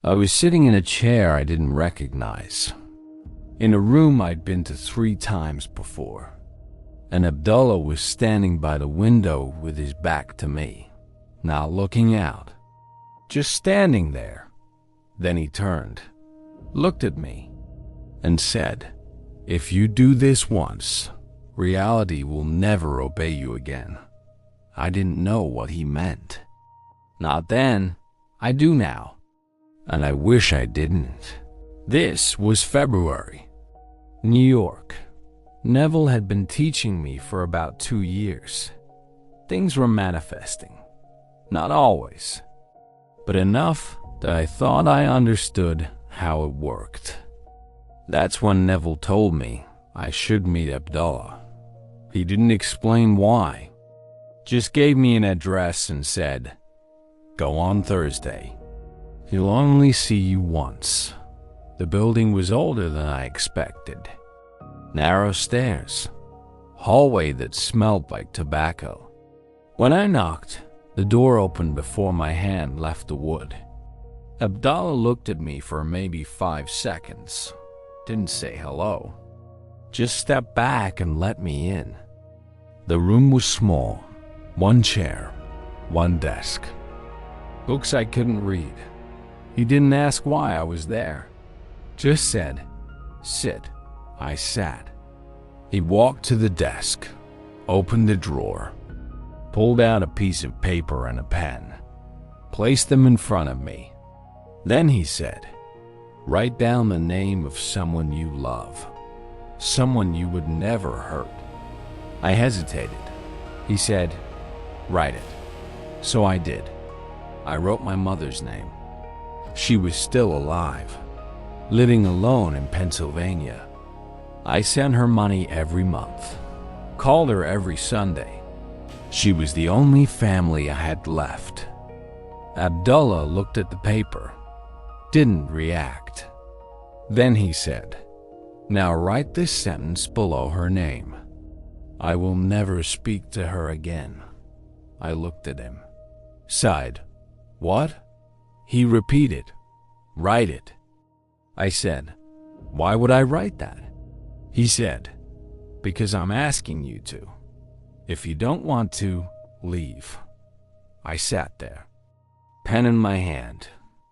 I was sitting in a chair I didn't recognize, in a room I'd been to 3 times before, and Abdullah was standing by the window with his back to me, not looking out, just standing there. Then he turned, looked at me, and said, "If you do this once, reality will never obey you again." I didn't know what he meant. Not then. I do now. And I wish I didn't. This was February. New York. Neville had been teaching me for about 2 years. Things were manifesting. Not always, but enough that I thought I understood how it worked. That's when Neville told me I should meet Abdullah. He didn't explain why, just gave me an address and said, "Go on Thursday. He'll only see you once." The building was older than I expected. Narrow stairs, hallway that smelled like tobacco. When I knocked, the door opened before my hand left the wood. Abdullah looked at me for maybe 5 seconds, didn't say hello, just stepped back and let me in. The room was small, 1 chair, 1 desk. Books I couldn't read. He didn't ask why I was there, just said, "Sit." I sat. He walked to the desk, opened a drawer, pulled out a piece of paper and a pen, placed them in front of me. Then he said, "Write down the name of someone you love, someone you would never hurt." I hesitated. He said, "Write it." So I did. I wrote my mother's name. She was still alive, living alone in Pennsylvania. I sent her money every month, called her every Sunday. She was the only family I had left. Abdullah looked at the paper, didn't react. Then he said, "Now write this sentence below her name. I will never speak to her again." I looked at him, sighed. "What?" He repeated, "Write it." I said, "Why would I write that?" He said, "Because I'm asking you to. If you don't want to, leave." I sat there, pen in my hand,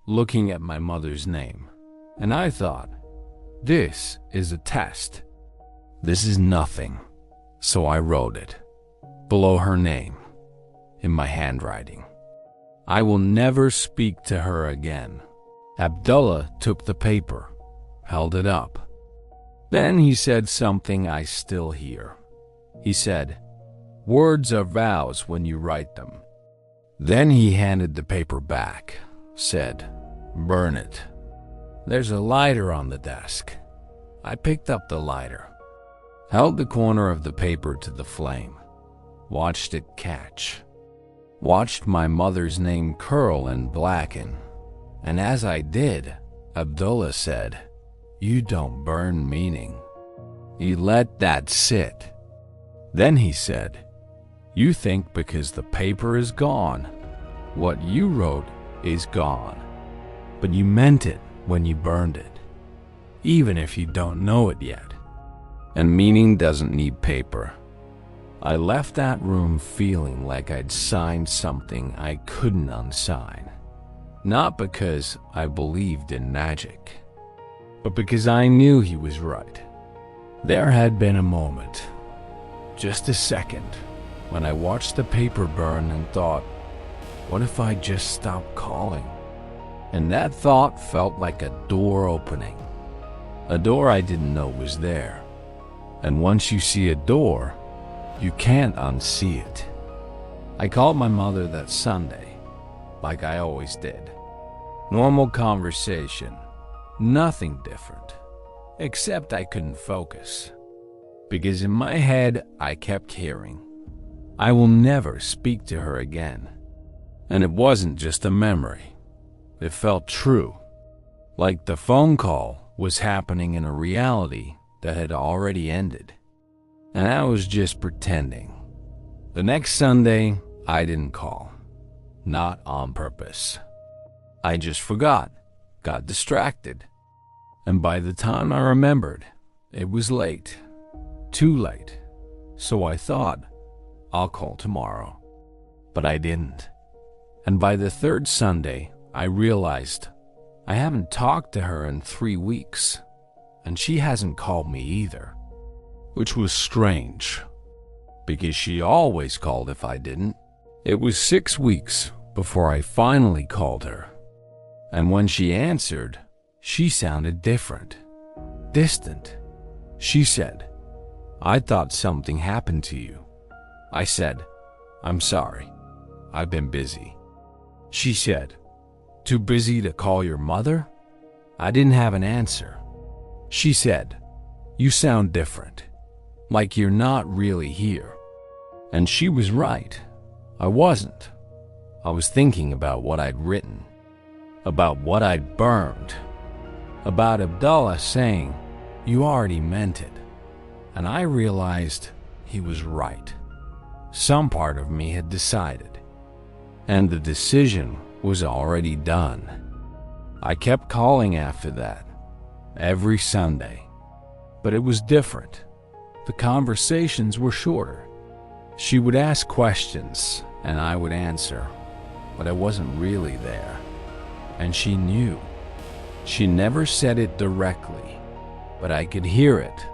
looking at my mother's name, and I thought, this is a test. This is nothing. So I wrote it, below her name, in my handwriting. I will never speak to her again. Abdullah took the paper, held it up. Then he said something I still hear. He said, "Words are vows when you write them." Then he handed the paper back, said, "Burn it." There's a lighter on the desk. I picked up the lighter, held the corner of the paper to the flame, watched it catch, watched my mother's name curl and blacken. And as I did, Abdullah said, "You don't burn meaning. You let that sit." Then he said, "You think because the paper is gone, what you wrote is gone. But you meant it when you burned it, even if you don't know it yet. And meaning doesn't need paper." I left that room feeling like I'd signed something I couldn't unsign. Not because I believed in magic, but because I knew he was right. There had been a moment, just a second, when I watched the paper burn and thought, what if I just stopped calling? And that thought felt like a door opening, a door I didn't know was there. And once you see a door, you can't unsee it. I called my mother that Sunday, like I always did. Normal conversation, nothing different, except I couldn't focus. Because in my head, I kept hearing, I will never speak to her again. And it wasn't just a memory. It felt true, like the phone call was happening in a reality that had already ended. And I was just pretending. The next Sunday, I didn't call. Not on purpose. I just forgot. got distracted, and by the time I remembered, it was late. Too late. So I thought, I'll call tomorrow. But I didn't. And by the third Sunday, I realized I haven't talked to her in 3 weeks, and she hasn't called me either, which was strange, because she always called if I didn't. It was 6 weeks before I finally called her, and when she answered, she sounded different, distant. She said, "I thought something happened to you." I said, "I'm sorry, I've been busy." She said, "Too busy to call your mother?" I didn't have an answer. She said, "You sound different, like you're not really here." And she was right. I wasn't. I was thinking about what I'd written, about what I'd burned, about Abdullah saying, "You already meant it." And I realized he was right. Some part of me had decided, and the decision was already done. I kept calling after that, every Sunday. But it was different. The conversations were shorter. She would ask questions, and I would answer, but I wasn't really there. And she knew. She never said it directly, but I could hear it.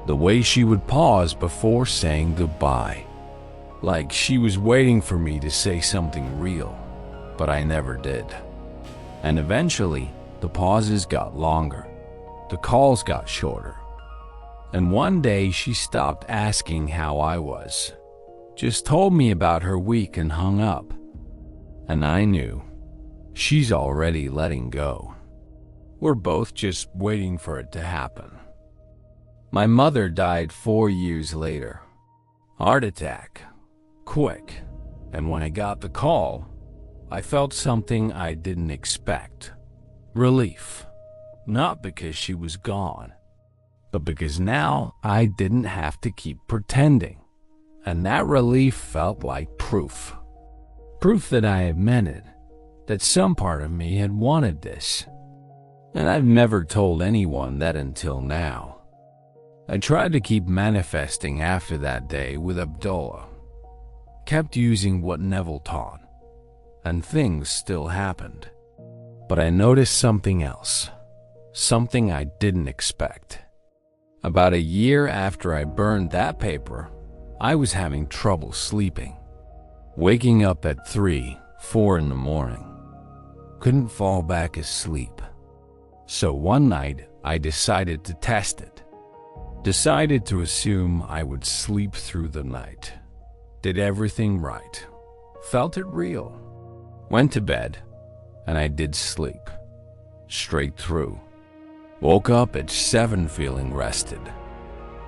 The way she would pause before saying goodbye, like she was waiting for me to say something real, but I never did. And eventually, the pauses got longer. The calls got shorter. And one day she stopped asking how I was, just told me about her week and hung up. And I knew, she's already letting go. We're both just waiting for it to happen. My mother died 4 years later. Heart attack. Quick. And when I got the call, I felt something I didn't expect. Relief. Not because she was gone, but because now I didn't have to keep pretending. And that relief felt like proof. Proof that I had meant it, that some part of me had wanted this. And I've never told anyone that until now. I tried to keep manifesting after that day with Abdullah. Kept using what Neville taught, and things still happened. But I noticed something else, something I didn't expect. About a year after I burned that paper, I was having trouble sleeping. Waking up at 3, 4 in the morning. Couldn't fall back asleep. So one night, I decided to test it. Decided to assume I would sleep through the night. Did everything right. Felt it real. Went to bed, and I did sleep. Straight through. Woke up at 7 feeling rested.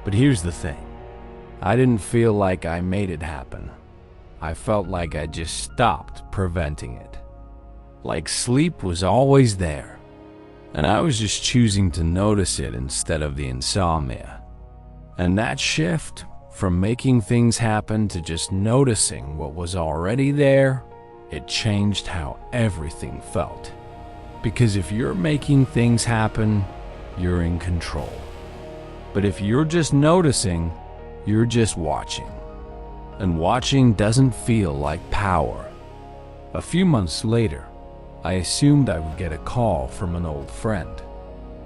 But here's the thing. I didn't feel like I made it happen. I felt like I just stopped preventing it. Like sleep was always there, and I was just choosing to notice it instead of the insomnia. And that shift from making things happen to just noticing what was already there, it changed how everything felt. Because if you're making things happen, you're in control. But if you're just noticing, you're just watching. And watching doesn't feel like power. A few months later, I assumed I would get a call from an old friend.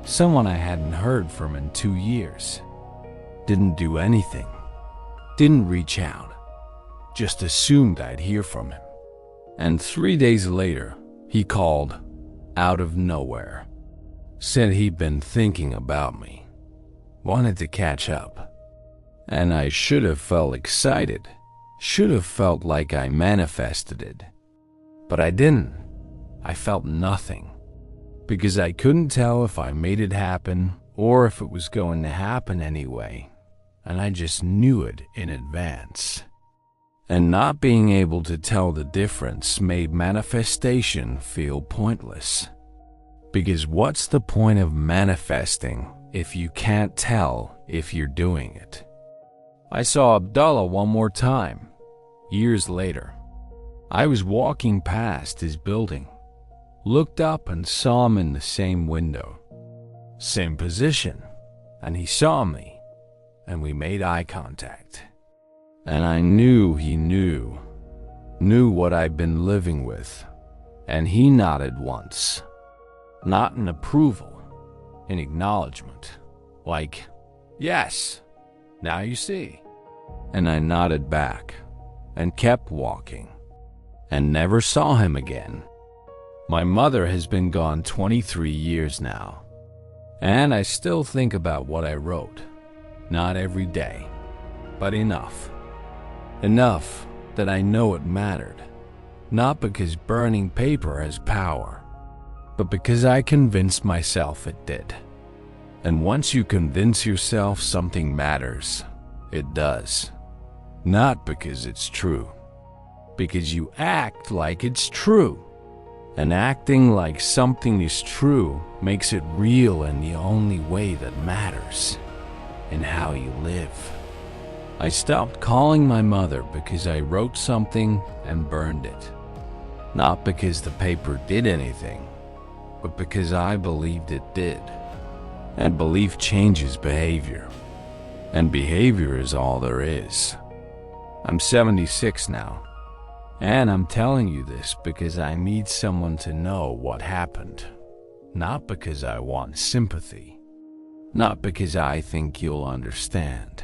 Someone I hadn't heard from in 2 years. Didn't do anything. Didn't reach out. Just assumed I'd hear from him. And 3 days later, he called, out of nowhere. Said he'd been thinking about me. Wanted to catch up. And I should have felt excited. Should have felt like I manifested it. But I didn't. I felt nothing. Because I couldn't tell if I made it happen or if it was going to happen anyway. And I just knew it in advance. And not being able to tell the difference made manifestation feel pointless. Because what's the point of manifesting if you can't tell if you're doing it? I saw Abdullah one more time, years later. I was walking past his building. looked up and saw him in the same window, same position, and he saw me, and we made eye contact. And I knew he knew what I'd been living with, and he nodded once, not in approval, in acknowledgement, like, yes, now you see. And I nodded back and kept walking and never saw him again. My mother has been gone 23 years now, and I still think about what I wrote. Not every day, but enough. Enough that I know it mattered. Not because burning paper has power, but because I convinced myself it did. And once you convince yourself something matters, it does. Not because it's true, because you act like it's true. And acting like something is true makes it real in the only way that matters, in how you live. I stopped calling my mother because I wrote something and burned it. Not because the paper did anything, but because I believed it did. And belief changes behavior. And behavior is all there is. I'm 76 now. And I'm telling you this because I need someone to know what happened. Not because I want sympathy. Not because I think you'll understand.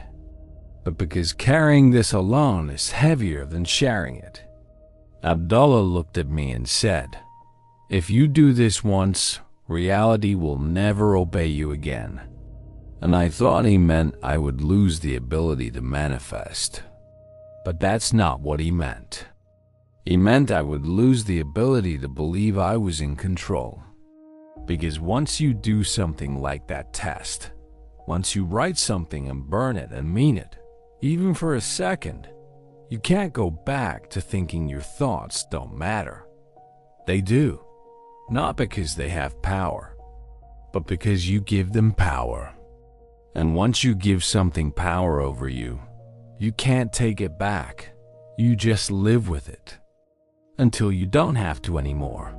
But because carrying this alone is heavier than sharing it. Abdullah looked at me and said, "If you do this once, reality will never obey you again." And I thought he meant I would lose the ability to manifest. But that's not what he meant. He meant I would lose the ability to believe I was in control. Because once you do something like that test, once you write something and burn it and mean it, even for a second, you can't go back to thinking your thoughts don't matter. They do. Not because they have power, but because you give them power. And once you give something power over you, you can't take it back. You just live with it. Until you don't have to anymore.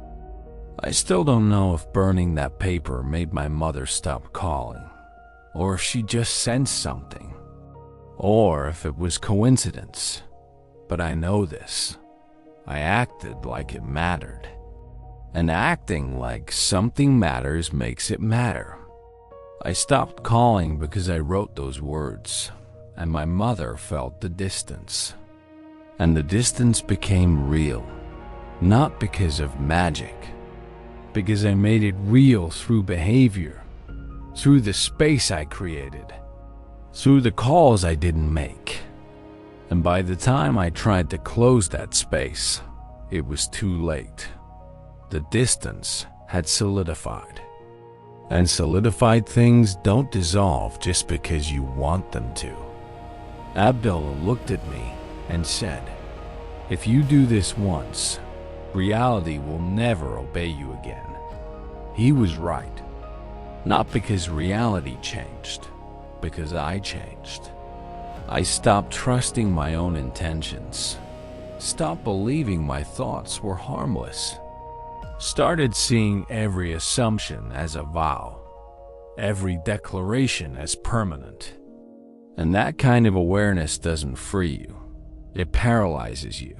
I still don't know if burning that paper made my mother stop calling, or if she just sensed something, or if it was coincidence. But I know this. I acted like it mattered. And acting like something matters makes it matter. I stopped calling because I wrote those words, and my mother felt the distance. And the distance became real. Not because of magic, because I made it real through behavior, through the space I created, through the calls I didn't make. And by the time I tried to close that space, it was too late. The distance had solidified. And solidified things don't dissolve just because you want them to. Abdullah looked at me and said, "If you do this once, reality will never obey you again." He was right. Not because reality changed, because I changed. I stopped trusting my own intentions. Stopped believing my thoughts were harmless. Started seeing every assumption as a vow, every declaration as permanent. And that kind of awareness doesn't free you. It paralyzes you.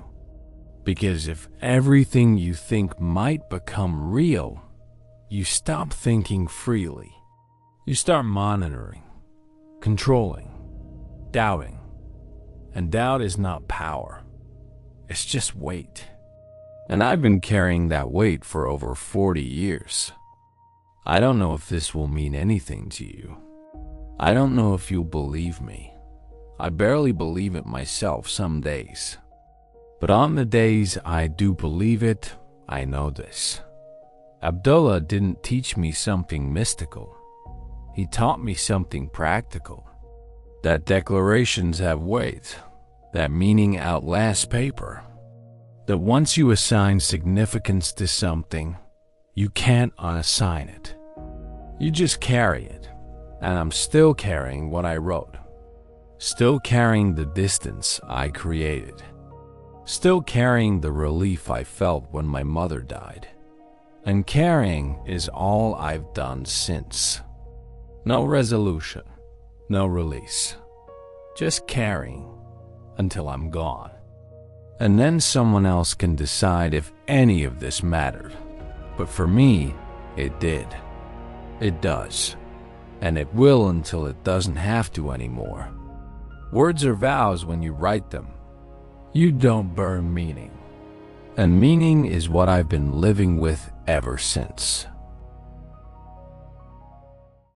Because if everything you think might become real, you stop thinking freely. You start monitoring, controlling, doubting. And doubt is not power. It's just weight. And I've been carrying that weight for over 40 years. I don't know if this will mean anything to you. I don't know if you'll believe me. I barely believe it myself some days. But on the days I do believe it, I know this. Abdullah didn't teach me something mystical. He taught me something practical. That declarations have weight. That meaning outlasts paper. That once you assign significance to something, you can't unassign it. You just carry it. And I'm still carrying what I wrote. Still carrying the distance I created. Still carrying the relief I felt when my mother died. And carrying is all I've done since. No resolution, no release. Just carrying until I'm gone. And then someone else can decide if any of this mattered. But for me, it did. It does. And it will until it doesn't have to anymore. Words are vows when you write them. You don't burn meaning. And meaning is what I've been living with ever since.